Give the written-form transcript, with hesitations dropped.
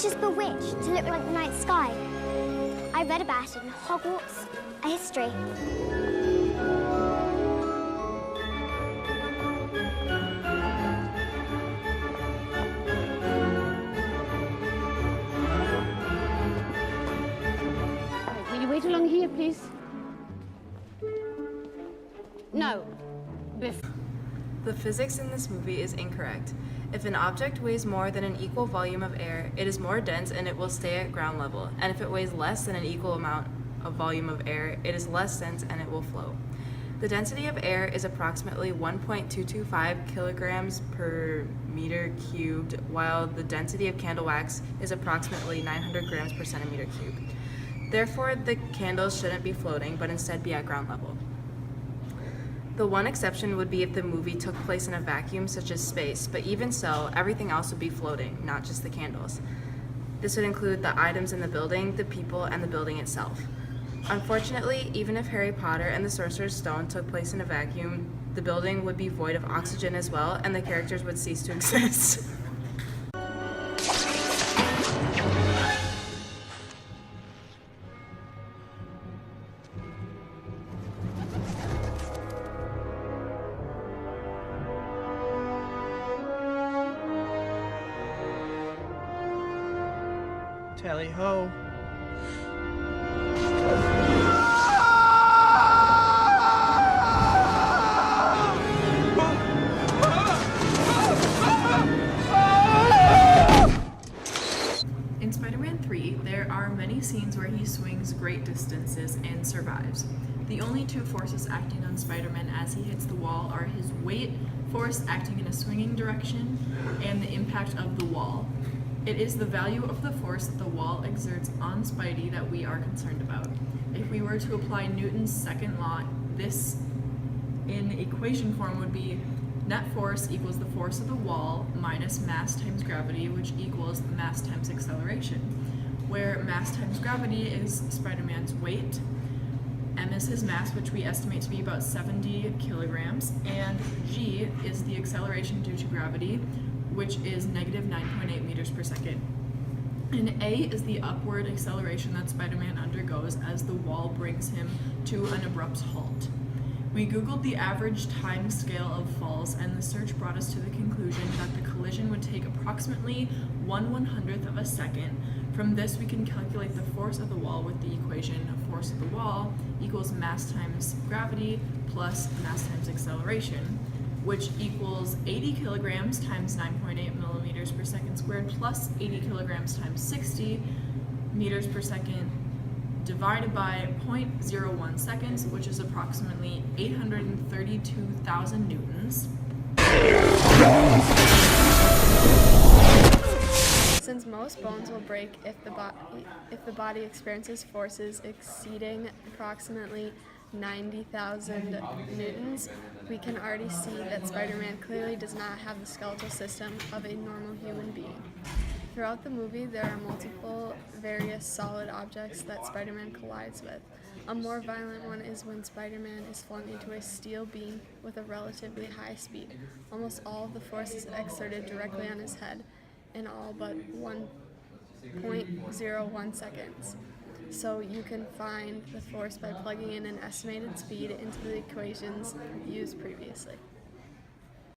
It's just bewitched to look like the night sky. I read about it in Hogwarts, a history. Will you wait along here, please? No. The physics in this movie is incorrect. If an object weighs more than an equal volume of air, it is more dense and it will stay at ground level. And if it weighs less than an equal amount of volume of air, it is less dense and it will flow. The density of air is approximately 1.225 kilograms per meter cubed, while the density of candle wax is approximately 900 grams per centimeter cubed. Therefore, the candles shouldn't be floating, but instead be at ground level. The one exception would be if the movie took place in a vacuum such as space, but even so, everything else would be floating, not just the candles. This would include the items in the building, the people, and the building itself. Unfortunately, even if Harry Potter and the Sorcerer's Stone took place in a vacuum, the building would be void of oxygen as well, and the characters would cease to exist. Tally-ho. In Spider-Man 3, there are many scenes where he swings great distances and survives. The only two forces acting on Spider-Man as he hits the wall are his weight force acting in a swinging direction and the impact of the wall. It is the value of the force that the wall exerts on Spidey that we are concerned about. If we were to apply Newton's second law, this in equation form would be net force equals the force of the wall minus mass times gravity, which equals mass times acceleration, where mass times gravity is Spider-Man's weight, m is his mass, which we estimate to be about 70 kilograms, and g is the acceleration due to gravity, which is negative 9.8 meters per second. And a is the upward acceleration that Spider-Man undergoes as the wall brings him to an abrupt halt. We Googled the average time scale of falls, and the search brought us to the conclusion that the collision would take approximately 1/100th of a second. From this, we can calculate the force of the wall with the equation force of the wall equals mass times gravity plus mass times acceleration, which equals 80 kilograms times 9.8 millimeters per second squared plus 80 kilograms times 60 meters per second divided by 0.01 seconds, which is approximately 832,000 newtons. Since most bones will break if the body experiences forces exceeding approximately 90,000 newtons, we can already see that Spider-Man clearly does not have the skeletal system of a normal human being. Throughout the movie, there are multiple various solid objects that Spider-Man collides with. A more violent one is when Spider-Man is flung into a steel beam with a relatively high speed. Almost all of the force is exerted directly on his head in all but 1.01 seconds. So you can find the force by plugging in an estimated speed into the equations used previously.